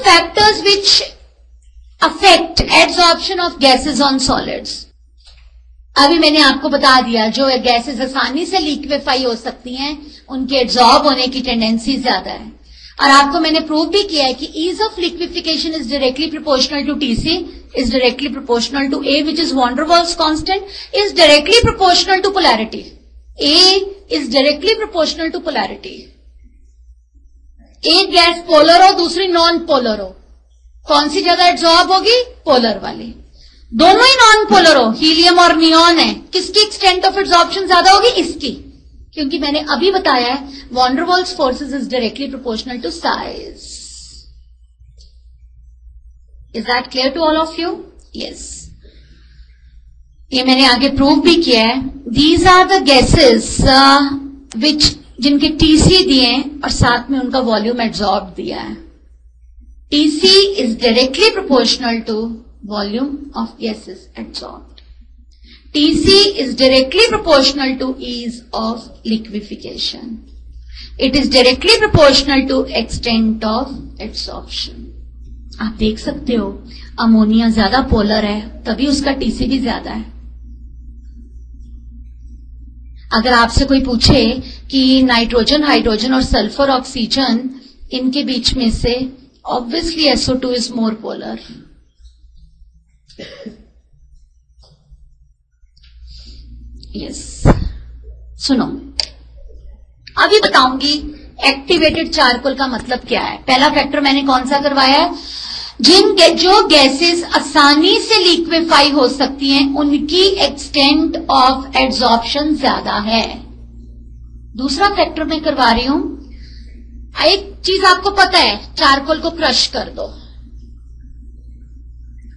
factors which affect adsorption of gases on solids? अभी मैंने आपको बता दिया जो गैसेस आसानी से लिक्विफाई हो सकती हैं उनके एड्सॉर्ब होने की टेंडेंसी ज्यादा है, और आपको मैंने प्रूव भी किया है कि ease of liquefaction is directly proportional to TC, is directly proportional to a which is van der Waals constant, is directly proportional to polarity. A is directly proportional to polarity. एक gas polar हो दूसरी non polar हो, कौन सी जगह adsorb होगी? Polar वाली. दोनों ही non polar हो, हीलियम और नियॉन है, किसकी एक्सटेंट ऑफ एड्सॉर्प्शन ज्यादा होगी? इसकी, क्योंकि मैंने अभी बताया है van der Waals forces is directly proportional to size. Is that clear to all of you? Yes, ये मैंने आगे प्रूव भी किया है. These are the gases which जिनके टीसी दिए और साथ में उनका वॉल्यूम एड्सॉर्ब दिया है. TC is directly proportional to volume of gases adsorbed. TC is directly proportional to ease of liquefaction. It is directly proportional to extent of adsorption. आप देख सकते हो अमोनिया ज्यादा पोलर है तभी उसका टीसी भी ज्यादा है. अगर आपसे कोई पूछे कि नाइट्रोजन, हाइड्रोजन और सल्फर, ऑक्सीजन, इनके बीच में से obviously SO2 is more polar. Yes, सुनो अभी बताऊंगी एक्टिवेटेड चारकोल का मतलब क्या है. पहला फैक्टर मैंने कौन सा करवाया है? जो गैसेस आसानी से लिक्विफाई हो सकती हैं उनकी एक्सटेंट ऑफ एड्सॉर्प्शन ज्यादा है. दूसरा फैक्टर मैं करवा रही हूं, एक चीज आपको पता है, चारकोल को क्रश कर दो.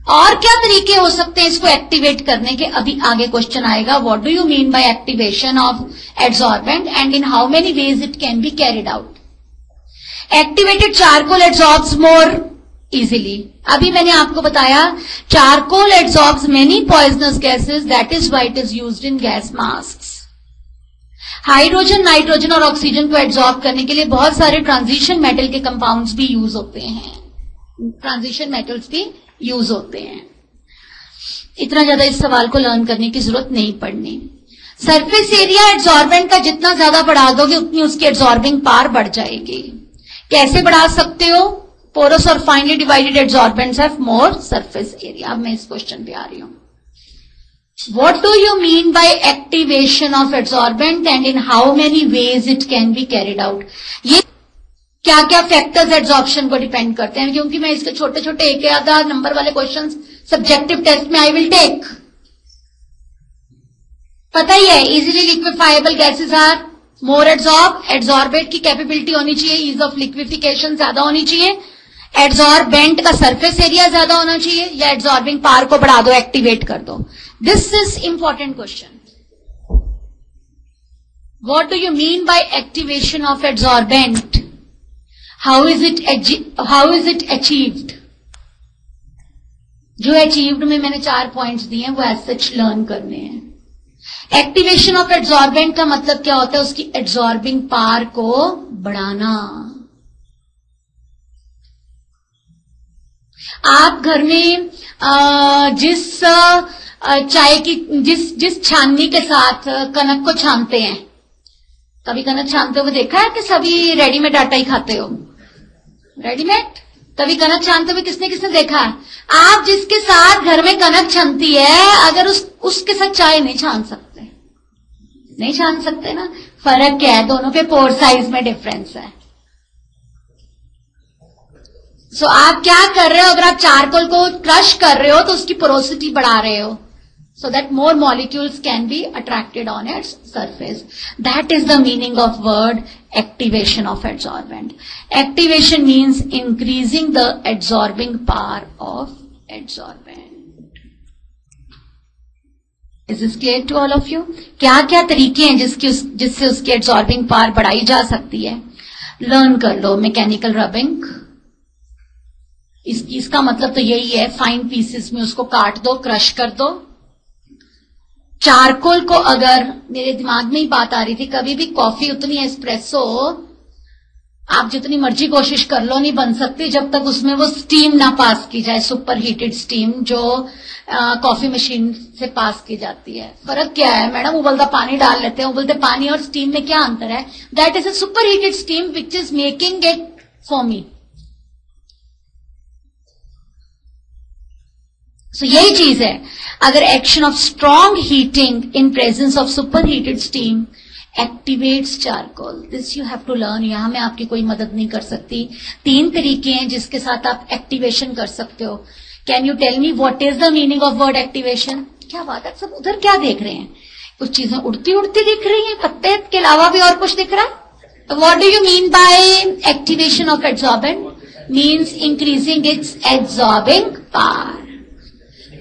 और क्या तरीके हो सकते हैं इसको एक्टिवेट करने के? अभी आगे क्वेश्चन आएगा. What do you mean by activation of adsorbent and in how many ways it can be carried out. Activated charcoal adsorbs more easily. अभी मैंने आपको बताया charcoal adsorbs many poisonous gases, that is why it is used in gas masks. Hydrogen, nitrogen और oxygen को adsorb करने के लिए बहुत सारे ट्रांजिशन मेटल के कंपाउंड्स भी यूज होते हैं. ट्रांजिशन मेटल्स भी यूज होते हैं. इतना ज्यादा इस सवाल को लर्न करने की जरूरत नहीं पड़नी. सरफेस एरिया एड्सॉर्बेंट का जितना ज्यादा बढ़ा दोगे उतनी उसकी एड्सॉर्बिंग पावर बढ़ जाएगी. कैसे बढ़ा सकते हो? पोरस और finally divided adsorbents have more surface area. अब मैं इस क्वेश्चन पे आ रही हूं. What do you mean by activation of adsorbent and in how many ways it can be carried out. ये क्या क्या फैक्टर्स एड्सॉर्प्शन को डिपेंड करते हैं, क्योंकि मैं इसके छोटे छोटे एक आधा नंबर वाले क्वेश्चंस सब्जेक्टिव टेस्ट में आई विल टेक. पता ही है easily liquefiable gases are more adsorb. Adsorbate की कैपेबिलिटी होनी चाहिए, ईज ऑफ लिक्विफिकेशन ज्यादा होनी चाहिए, एड्सॉर्बेंट का सरफेस एरिया ज्यादा होना चाहिए, या एड्सॉर्बिंग पावर को बढ़ा दो, एक्टिवेट कर दो. This is important question. What do you mean by activation of adsorbent? How is it achieved? जो अचीव्ड में मैंने 4 पॉइंट्स दिए हैं वो एज सच लर्न करने हैं. एक्टिवेशन ऑफ एड्सॉर्बेंट का मतलब क्या होता है? उसकी एड्सॉर्बिंग पावर को बढ़ाना. आप घर में जिस चाय की जिस छाननी के साथ कनक को छानते हैं, कभी कनक छानते हुए देखा है कि सभी रेडीमेड आटा ही खाते हो? रेडीमेड तभी कनक छानते हुए किसने किसने देखा है? आप जिसके साथ घर में कनक छनती है अगर उसके साथ चाय नहीं छान सकते, नहीं छान सकते ना. फर्क क्या है? दोनों के पोर साइज में डिफरेंस है. सो आप क्या कर रहे हो? अगर आप चारकोल को क्रश कर रहे हो तो उसकी पोरोसिटी बढ़ा रहे हो, so that more molecules can be attracted on its surface. That is the meaning of word activation of adsorbent. Activation means increasing the adsorbing power of adsorbent. Is this clear to all of you? क्या क्या तरीके हैं जिससे उसकी adsorbing power बढ़ाई जा सकती है? लर्न कर लो. मैकेनिकल रबिंग, इसका मतलब तो यही है, फाइन पीसेस में उसको काट दो, क्रश कर दो. चारकोल को, अगर मेरे दिमाग में ही बात आ रही थी, कभी भी कॉफी उतनी एस्प्रेसो आप जितनी मर्जी कोशिश कर लो नहीं बन सकती जब तक उसमें वो स्टीम ना पास की जाए, सुपर हीटेड स्टीम जो कॉफी मशीन से पास की जाती है। फर्क क्या है मैडम, उबलता पानी डाल लेते हैं, उबलते पानी और स्टीम में क्या अंतर है? That is a super heated steam which is making it foamy. So यही चीज है, अगर action of strong heating in presence of super heated steam activates charcoal, this you have to learn. यहां मैं आपकी कोई मदद नहीं कर सकती। 3 तरीके हैं जिसके साथ आप एक्टिवेशन कर सकते हो। Can you tell me what is the meaning of word activation? क्या बात है, सब उधर क्या देख रहे हैं? कुछ चीजें उड़ती उड़ती दिख रही हैं, पत्ते के अलावा भी और कुछ दिख रहा है? What do you mean by activation of adsorbent? Means increasing its adsorbing power,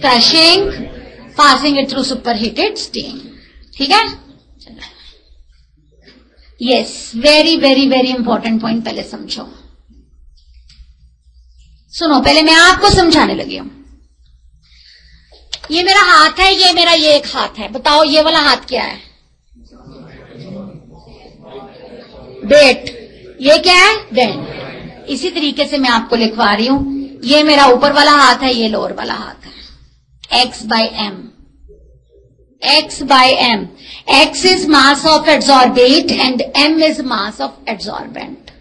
crushing, passing it through super heated steam. ठीक है, yes, very very very important point पहले समझो। सुनो, पहले मैं आपको समझाने लगी हूं। ये मेरा हाथ है, ये मेरा ये एक हाथ है। बताओ ये वाला हाथ क्या है? बेट। ये क्या है? बेंड। इसी तरीके से मैं आपको लिखवा रही हूं, ये मेरा ऊपर वाला हाथ है, ये लोअर वाला हाथ है। X by M. X by M. X is mass of adsorbate and M is mass of adsorbent.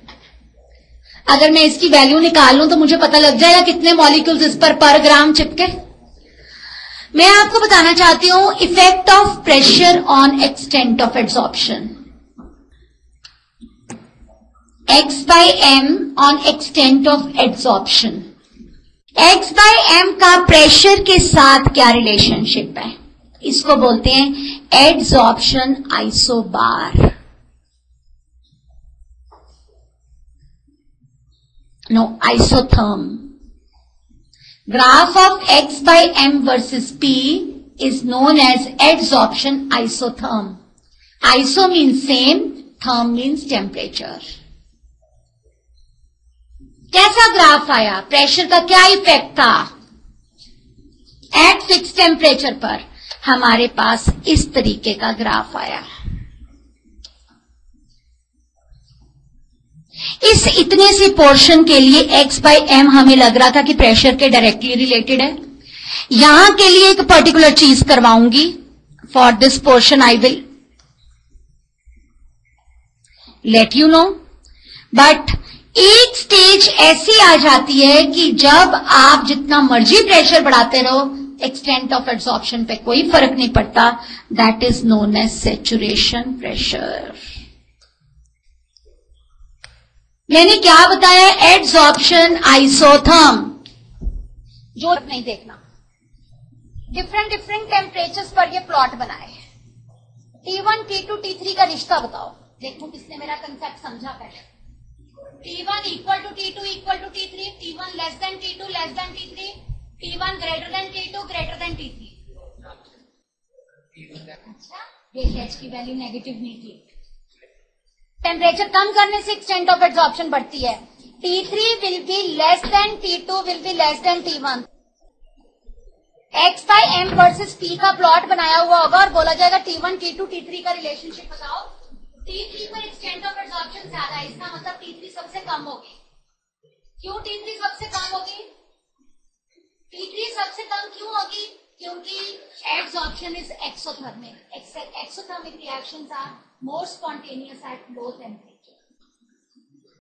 अगर मैं इसकी वैल्यू निकाल लूं तो मुझे पता लग जाएगा कितने मॉलिक्यूल्स इस पर ग्राम चिपके। मैं आपको बताना चाहती हूं effect of pressure on extent of adsorption. X by M on extent of adsorption. X by M का प्रेशर के साथ क्या रिलेशनशिप है? इसको बोलते हैं adsorption isobar. No, isotherm. Graph of X by M versus P is known as adsorption isotherm. Iso means same, therm means temperature. कैसा graph आया? प्रेशर का क्या इफेक्ट था एट फिक्स टेम्परेचर पर? हमारे पास इस तरीके का ग्राफ आया। इस इतने से पोर्शन के लिए X by M हमें लग रहा था कि प्रेशर के डायरेक्टली रिलेटेड है। यहां के लिए एक पर्टिकुलर चीज करवाऊंगी। For this portion I will let you know, but एक स्टेज ऐसी आ जाती है कि जब आप जितना मर्जी प्रेशर बढ़ाते रहो, एक्सटेंट ऑफ एड्सॉर्प्शन पे कोई फर्क नहीं पड़ता। That is known as saturation pressure. मैंने क्या बताया? Adsorption isotherm. जो नहीं देखना, डिफरेंट डिफरेंट टेम्परेचर्स पर ये प्लॉट बनाए। T1, T2, T3 का रिश्ता बताओ, देखो किसने मेरा कंसेप्ट समझा पहले। T1 equal to T2 equal to T3, T1 less than T2 less than T3, T1 greater than T2 greater than T3। अच्छा, देखिए H की वैल्यू नेगेटिव नहीं थी। टेम्परेचर कम करने से एक्सटेंट ऑफ एड्सॉर्प्शन बढ़ती है। T3 will be less than T2 will be less than T1। X by M versus P का प्लॉट बनाया हुआ होगा और बोला जाएगा T1, T2, T3 का रिलेशनशिप बताओ। T3 पर एक्सटेंट ऑफ एड्सॉर्प्शन ज्यादा है, इसका मतलब T3 सबसे कम होगी। क्यों T3 सबसे कम होगी? T3 सबसे कम क्यों होगी? क्योंकि adsorption is exothermic. Exothermic reactions are more spontaneous at low temperature.